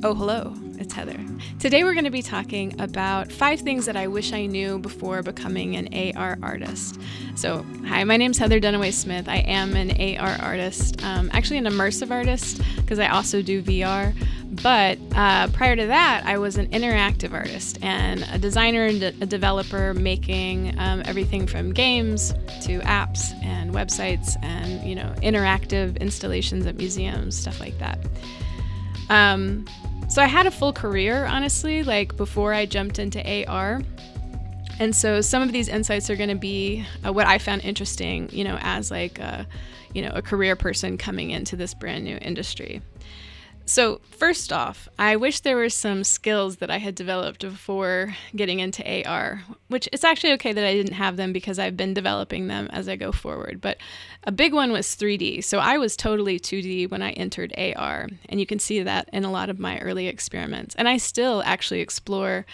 Oh, hello, it's Heather. Today we're going to be talking about 5 things that I wish I knew before becoming an AR artist. So, hi, my name's Heather Dunaway Smith. I am an AR artist, actually an immersive artist because I also do VR. But prior to that, I was an interactive artist and a designer and a developer making everything from games to apps and websites and, interactive installations at museums, stuff like that. So I had a full career, honestly, like before I jumped into AR. And so some of these insights are going to be what I found interesting, as like a career person coming into this brand new industry. So first off, I wish there were some skills that I had developed before getting into AR, which it's actually okay that I didn't have them because I've been developing them as I go forward. But a big one was 3D. So I was totally 2D when I entered AR, and you can see that in a lot of my early experiments. And I still actually explore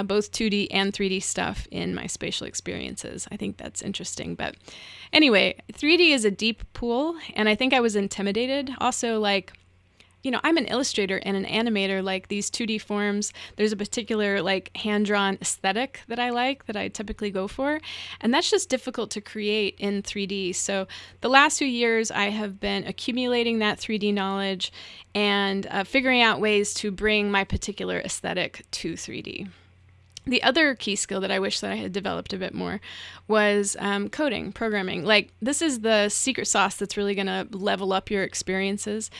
both 2D and 3D stuff in my spatial experiences. I think that's interesting. But anyway, 3D is a deep pool, and I think I was intimidated. Also, I'm an illustrator and an animator, like these 2D forms. There's a particular hand-drawn aesthetic that I like, that I typically go for. And that's just difficult to create in 3D. So the last few years, I have been accumulating that 3D knowledge and figuring out ways to bring my particular aesthetic to 3D. The other key skill that I wish that I had developed a bit more was coding, programming. This is the secret sauce that's really going to level up your experiences.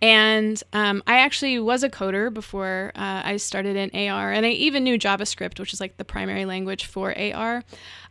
And I actually was a coder before I started in AR, and I even knew JavaScript, which is the primary language for AR.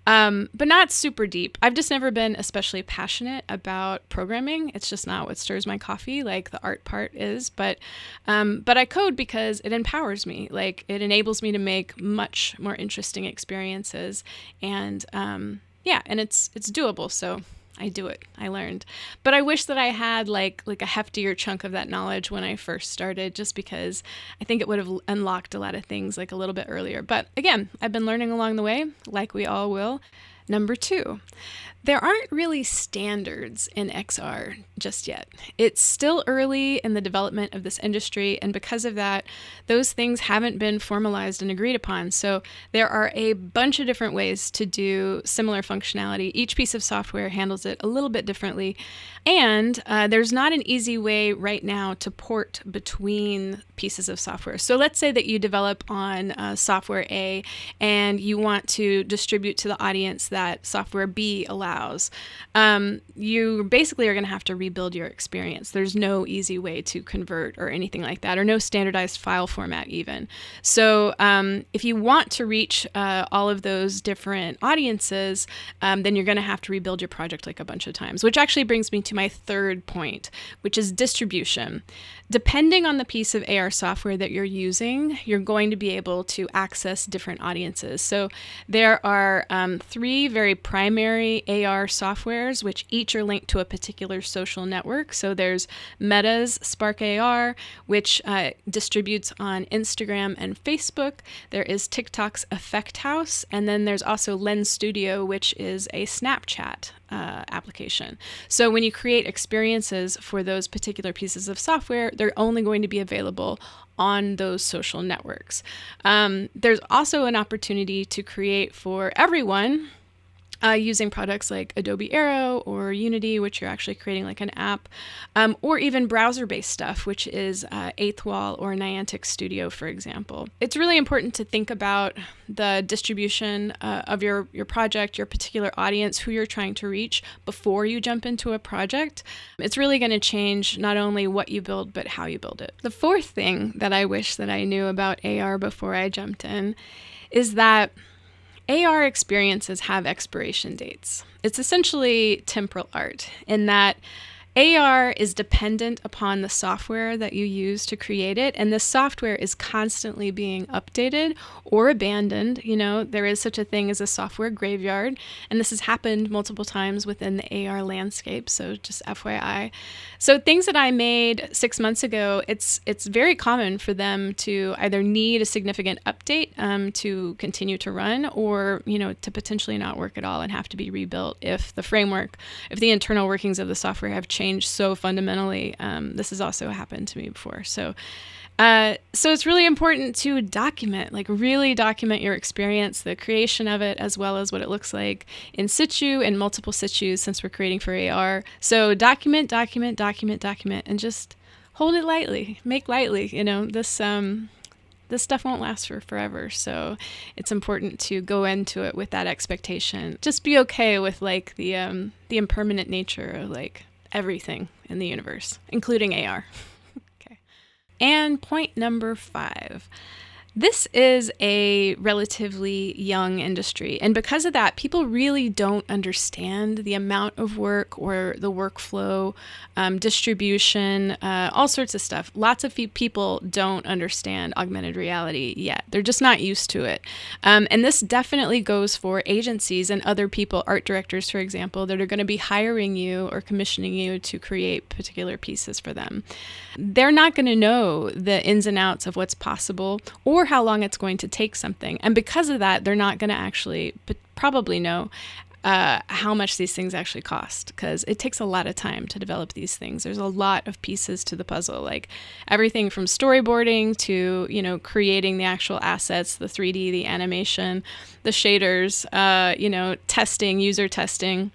But not super deep. I've just never been especially passionate about programming. It's just not what stirs my coffee, like the art part is. But I code because it empowers me. It enables me to make much more interesting experiences, and and it's doable. So I do it. I learned. But I wish that I had like a heftier chunk of that knowledge when I first started, just because I think it would have unlocked a lot of things a little bit earlier. But again, I've been learning along the way, like we all will. Number 2, there aren't really standards in XR just yet. It's still early in the development of this industry, and because of that, those things haven't been formalized and agreed upon. So there are a bunch of different ways to do similar functionality. Each piece of software handles it a little bit differently, and there's not an easy way right now to port between pieces of software. So let's say that you develop on software A and you want to distribute to the audience that software B allows. You basically are going to have to rebuild your experience. There's no easy way to convert or anything like that, or no standardized file format even. So if you want to reach all of those different audiences, then you're going to have to rebuild your project a bunch of times, which actually brings me to my third point, which is distribution. Depending on the piece of AR software that you're using, you're going to be able to access different audiences. So there are 3 very primary AR softwares, which each are linked to a particular social network. So there's Meta's Spark AR, which distributes on Instagram and Facebook. There is TikTok's Effect House, and then there's also Lens Studio, which is a Snapchat application. So when you create experiences for those particular pieces of software, they're only going to be available on those social networks. There's also an opportunity to create for everyone using products like Adobe Aero or Unity, which you're actually creating an app, or even browser-based stuff, which is Eighth Wall or Niantic Studio, for example. It's really important to think about the distribution of your project, your particular audience, who you're trying to reach before you jump into a project. It's really going to change not only what you build, but how you build it. The 4th thing that I wish that I knew about AR before I jumped in is that AR experiences have expiration dates. It's essentially temporal art in that AR is dependent upon the software that you use to create it, and the software is constantly being updated or abandoned. There is such a thing as a software graveyard, and this has happened multiple times within the AR landscape, so just FYI. So things that I made 6 months ago, it's very common for them to either need a significant update to continue to run, or to potentially not work at all and have to be rebuilt if the internal workings of the software have changed changed so fundamentally. This has also happened to me before. So it's really important to document, like really document your experience, the creation of it, as well as what it looks like in situ and multiple situs since we're creating for AR. So document, and just hold it lightly, make lightly. This stuff won't last for forever. So it's important to go into it with that expectation. Just be okay with like the impermanent nature of like everything in the universe, including AR. And point number 5. This is a relatively young industry, and because of that, people really don't understand the amount of work or the workflow, distribution, all sorts of stuff. Lots of people don't understand augmented reality yet. They're just not used to it. And this definitely goes for agencies and other people, art directors, for example, that are going to be hiring you or commissioning you to create particular pieces for them. They're not going to know the ins and outs of what's possible or how long it's going to take something. And because of that, they're not going to actually probably know how much these things actually cost, because it takes a lot of time to develop these things. There's a lot of pieces to the puzzle, like everything from storyboarding to, creating the actual assets, the 3D, the animation, the shaders, testing, user testing,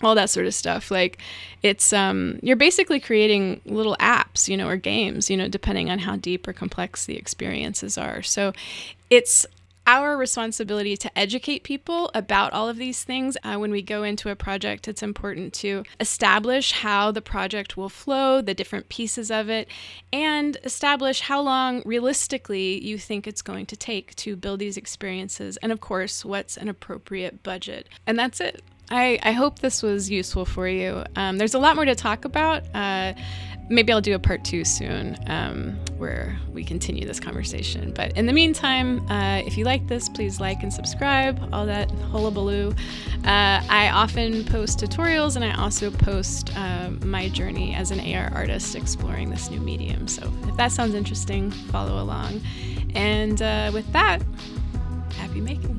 all that sort of stuff. Like it's, you're basically creating little apps, or games, depending on how deep or complex the experiences are. So it's our responsibility to educate people about all of these things. When we go into a project, it's important to establish how the project will flow, the different pieces of it, and establish how long realistically you think it's going to take to build these experiences. And of course, what's an appropriate budget. And that's it. I hope this was useful for you. There's a lot more to talk about. Maybe I'll do a part 2 soon where we continue this conversation. But in the meantime, if you like this, please like and subscribe, all that hullabaloo. I often post tutorials, and I also post my journey as an AR artist exploring this new medium. So if that sounds interesting, follow along. And with that, happy making.